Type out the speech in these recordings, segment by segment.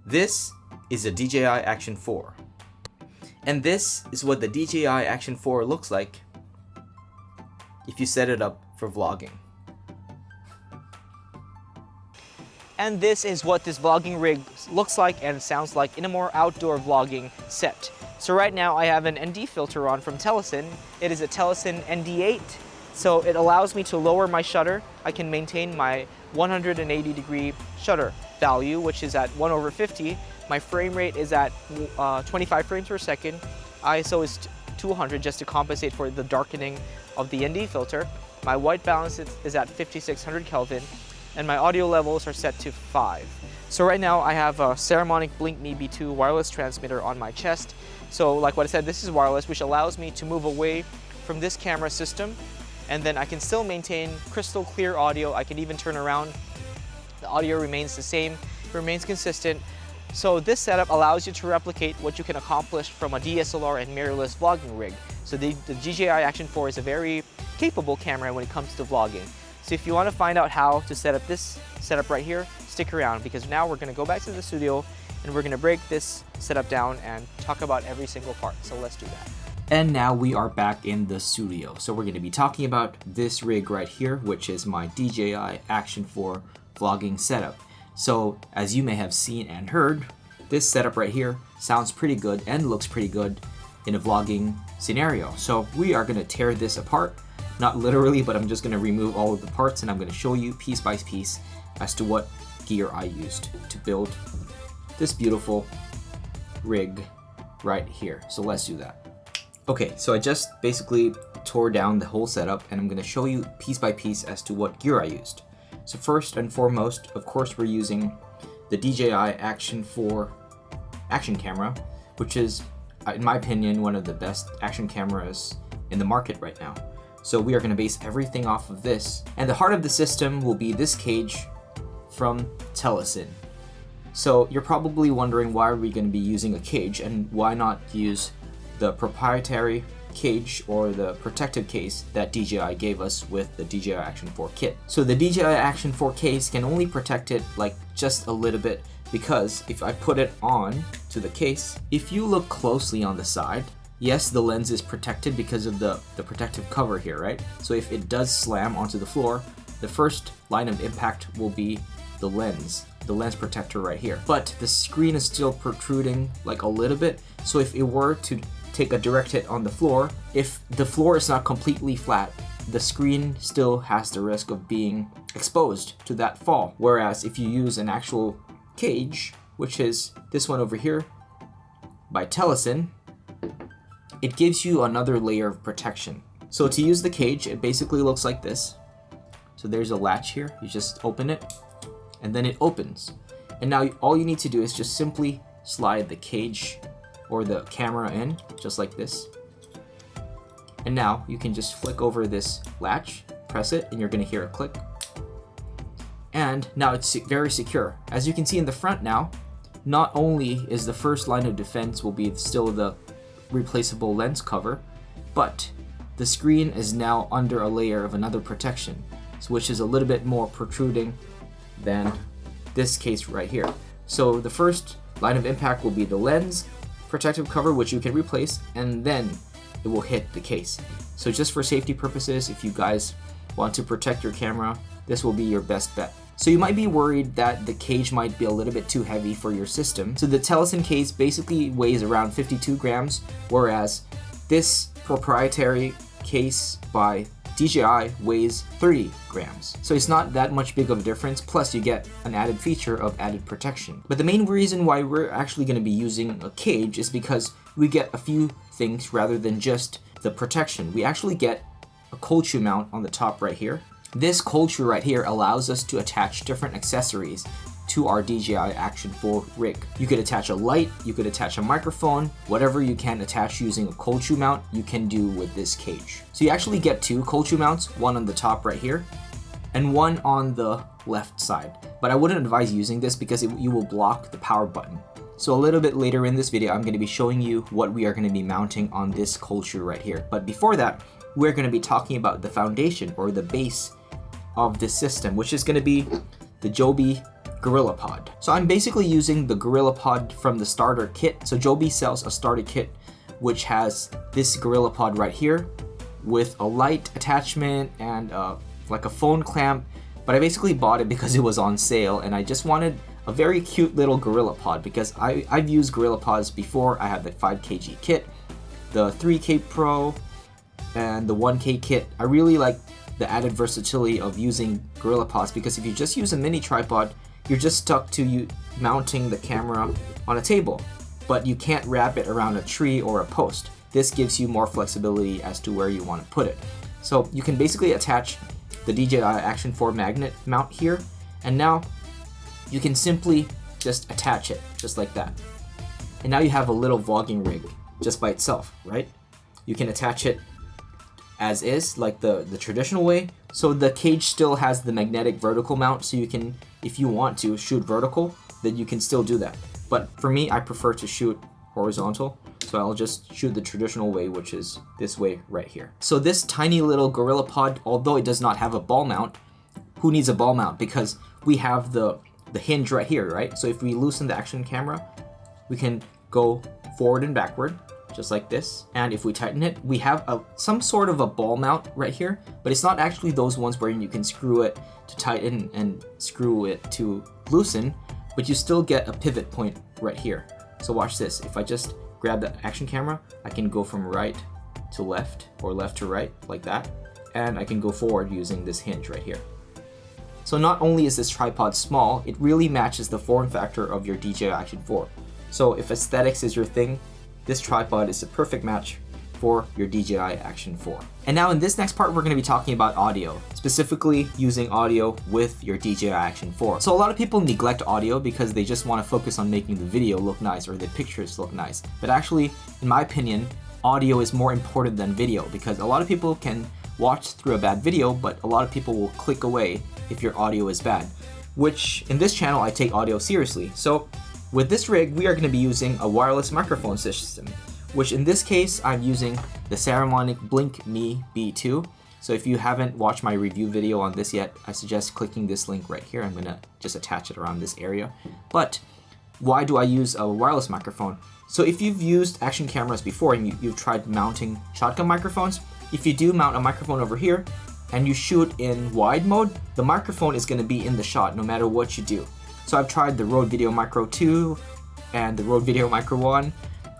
This is a DJI Action 4. And this is what the DJI Action 4 looks like if you set it up for vlogging. And this is what this vlogging rig looks like and sounds like in a more outdoor vlogging set. So right now I have an ND filter on from Telesin. It is a Telesin ND8. So it allows me to lower my shutter. I can maintain my 180-degree shutter value, which is at 1/50. My frame rate is at 25 frames per second. ISO is 200 just to compensate for the darkening of the ND filter. My white balance is at 5600 Kelvin, and my audio levels are set to 5. So right now I have a Saramonic Blink Me B2 wireless transmitter on my chest. So like what I said, this is wireless, which allows me to move away from this camera system, and then I can still maintain crystal clear audio. I can even turn around. The audio remains the same, remains consistent. So this setup allows you to replicate what you can accomplish from a DSLR and mirrorless vlogging rig. So the DJI Action 4 is a very capable camera when it comes to vlogging. So if you want to find out how to set up this setup right here, stick around, because now we're going to go back to the studio and we're going to break this setup down and talk about every single part. So let's do that. And now we are back in the studio. So we're going to be talking about this rig right here, which is my DJI Action 4 vlogging setup. So as you may have seen and heard, this setup right here sounds pretty good and looks pretty good in a vlogging scenario. So we are going to tear this apart, not literally, but I'm just going to remove all of the parts and I'm going to show you piece by piece as to what gear I used to build this beautiful rig right here. So let's do that. Okay, so I just basically tore down the whole setup and I'm going to show you piece by piece as to what gear I used. So first and foremost, of course, we're using the DJI Action 4 action camera, which is, in my opinion, one of the best action cameras in the market right now. So we are going to base everything off of this. And the heart of the system will be this cage from Telesin. So you're probably wondering, why are we going to be using a cage and why not use the proprietary cage or the protective case that DJI gave us with the DJI Action 4 kit. So the DJI Action 4 case can only protect it like just a little bit, because if I put it on to the case, if you look closely on the side, yes, the lens is protected because of the protective cover here, right? So if it does slam onto the floor, the first line of impact will be the lens protector right here. But the screen is still protruding like a little bit, so if it were to take a direct hit on the floor, if the floor is not completely flat, the screen still has the risk of being exposed to that fall. Whereas if you use an actual cage, which is this one over here by Telesin, it gives you another layer of protection. So to use the cage, it basically looks like this. So there's a latch here, you just open it and then it opens. And now all you need to do is just simply slide the cage or the camera in, just like this. And now you can just flick over this latch, press it, and you're gonna hear a click. And now it's very secure. As you can see in the front now, not only is the first line of defense will be still the replaceable lens cover, but the screen is now under a layer of another protection, which is a little bit more protruding than this case right here. So the first line of impact will be the lens protective cover, which you can replace, and then it will hit the case. So just for safety purposes, if you guys want to protect your camera, this will be your best bet. So you might be worried that the cage might be a little bit too heavy for your system. So the Telesin case basically weighs around 52 grams, whereas this proprietary case by DJI weighs 30 grams. So it's not that much big of a difference, plus you get an added feature of added protection. But the main reason why we're actually going to be using a cage is because we get a few things rather than just the protection. We actually get a cold shoe mount on the top right here. This cold shoe right here allows us to attach different accessories to our DJI Action 4 rig. You could attach a light, you could attach a microphone, whatever you can attach using a cold shoe mount, you can do with this cage. So you actually get two cold shoe mounts, one on the top right here, and one on the left side. But I wouldn't advise using this because you will block the power button. So a little bit later in this video, I'm going to be showing you what we are going to be mounting on this cold shoe right here. But before that, we're going to be talking about the foundation or the base of this system, which is going to be the Joby GorillaPod. So I'm basically using the GorillaPod from the starter kit. So Joby sells a starter kit which has this GorillaPod right here with a light attachment and like a phone clamp. But I basically bought it because it was on sale, and I just wanted a very cute little GorillaPod because I've used GorillaPods before. I have the 5kg kit, the 3K Pro, and the 1K kit. I really like the added versatility of using GorillaPods because if you just use a mini tripod, you're just stuck to you mounting the camera on a table, but you can't wrap it around a tree or a post. This gives you more flexibility as to where you want to put it. So you can basically attach the DJI Action 4 magnet mount here, and now you can simply just attach it just like that. And now you have a little vlogging rig just by itself, right? You can attach it as is, like the traditional way. So the cage still has the magnetic vertical mount, so you can, if you want to shoot vertical, then you can still do that. But for me, I prefer to shoot horizontal, so I'll just shoot the traditional way, which is this way right here. So this tiny little GorillaPod, although it does not have a ball mount, who needs a ball mount? Because we have the hinge right here, right? So if we loosen the action camera, we can go forward and backward, just like this. And if we tighten it, we have some sort of a ball mount right here, but it's not actually those ones where you can screw it to tighten and screw it to loosen, but you still get a pivot point right here. So watch this. If I just grab the action camera, I can go from right to left or left to right like that. And I can go forward using this hinge right here. So not only is this tripod small, it really matches the form factor of your DJI Action 4. So if aesthetics is your thing, this tripod is a perfect match for your DJI Action 4. And now in this next part, we're going to be talking about audio, specifically using audio with your DJI Action 4. So a lot of people neglect audio because they just want to focus on making the video look nice or the pictures look nice. But actually, in my opinion, audio is more important than video because a lot of people can watch through a bad video, but a lot of people will click away if your audio is bad, which in this channel, I take audio seriously. So with this rig, we are going to be using a wireless microphone system, which in this case, I'm using the Saramonic Blink Me B2. So if you haven't watched my review video on this yet, I suggest clicking this link right here. I'm gonna just attach it around this area. But why do I use a wireless microphone? So if you've used action cameras before and you've tried mounting shotgun microphones, if you do mount a microphone over here and you shoot in wide mode, the microphone is gonna be in the shot no matter what you do. So I've tried the Rode Video Micro 2 and the Rode Video Micro 1.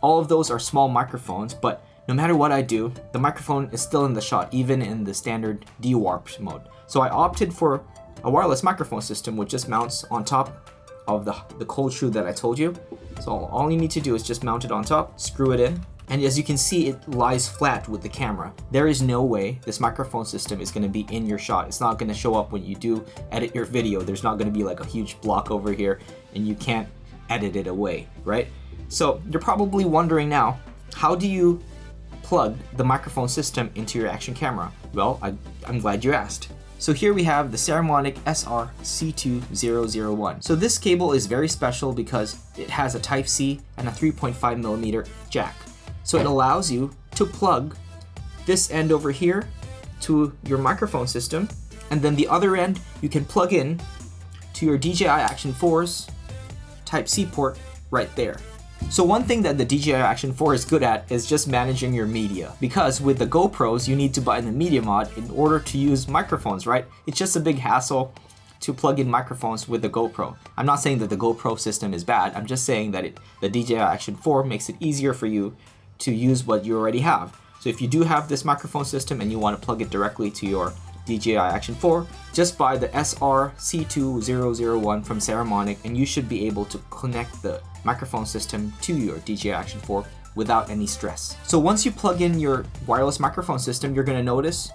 All of those are small microphones, but no matter what I do, the microphone is still in the shot, even in the standard de-warped mode. So I opted for a wireless microphone system which just mounts on top of the cold shoe that I told you. So all you need to do is just mount it on top, screw it in, and as you can see, it lies flat with the camera. There is no way this microphone system is going to be in your shot. It's not going to show up when you do edit your video. There's not going to be like a huge block over here and you can't edit it away, right? So you're probably wondering now, how do you plug the microphone system into your action camera? Well, I'm glad you asked. So here we have the Saramonic SR-C2001. So this cable is very special because it has a Type-C and a 3.5mm jack. So it allows you to plug this end over here to your microphone system, and then the other end you can plug in to your DJI Action 4's Type-C port right there. So one thing that the DJI Action 4 is good at is just managing your media, because with the GoPros you need to buy the media mod in order to use microphones, right? It's just a big hassle to plug in microphones with the GoPro. I'm not saying that the GoPro system is bad, I'm just saying that the DJI Action 4 makes it easier for you to use what you already have. So if you do have this microphone system and you want to plug it directly to your DJI Action 4, just buy the SR-C2001 from Saramonic and you should be able to connect the microphone system to your DJI Action 4 without any stress. So once you plug in your wireless microphone system, you're going to notice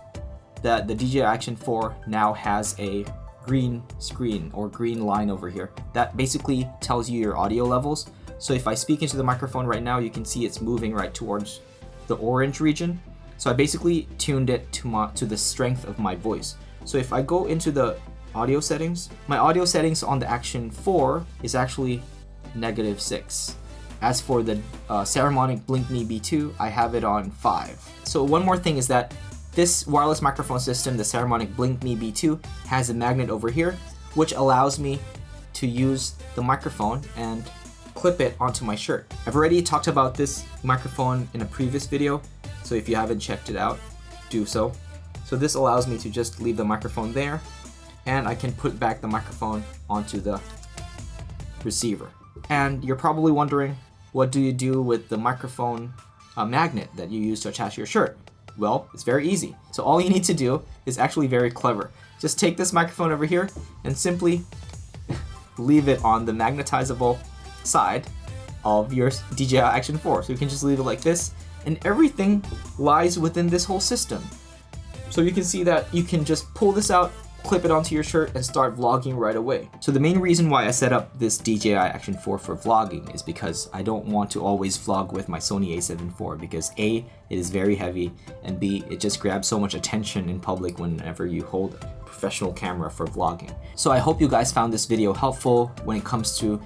that the DJI Action 4 now has a green screen or green line over here. That basically tells you your audio levels. So if I speak into the microphone right now, you can see it's moving right towards the orange region. So I basically tuned it to the strength of my voice. So if I go into the audio settings, my audio settings on the Action 4 is actually -6. As for the Saramonic Blink Me B2, I have it on 5. So one more thing is that this wireless microphone system, the Saramonic Blink Me B2, has a magnet over here, which allows me to use the microphone and clip it onto my shirt. I've already talked about this microphone in a previous video, so if you haven't checked it out, do so. So this allows me to just leave the microphone there, and I can put back the microphone onto the receiver. And you're probably wondering, what do you do with the microphone magnet that you use to attach to your shirt? Well, it's very easy. So all you need to do is actually very clever. Just take this microphone over here and simply leave it on the magnetizable side of your DJI Action 4. So you can just leave it like this, and everything lies within this whole system. So you can see that you can just pull this out, clip it onto your shirt, and start vlogging right away. So the main reason why I set up this DJI Action 4 for vlogging is because I don't want to always vlog with my Sony a7 IV, because A, it is very heavy, and B, it just grabs so much attention in public whenever you hold a professional camera for vlogging. So I hope you guys found this video helpful when it comes to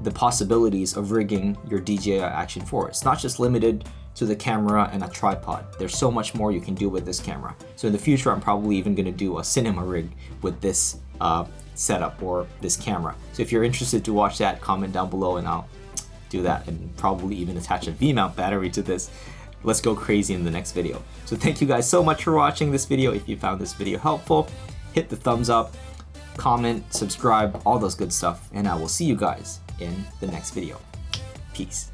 the possibilities of rigging your DJI Action 4. It's not just limited to the camera and a tripod. There's so much more you can do with this camera. So in the future, I'm probably even gonna do a cinema rig with this setup or this camera. So if you're interested to watch that, comment down below and I'll do that, and probably even attach a V-mount battery to this. Let's go crazy in the next video. So thank you guys so much for watching this video. If you found this video helpful, hit the thumbs up, comment, subscribe, all those good stuff, and I will see you guys in the next video. Peace.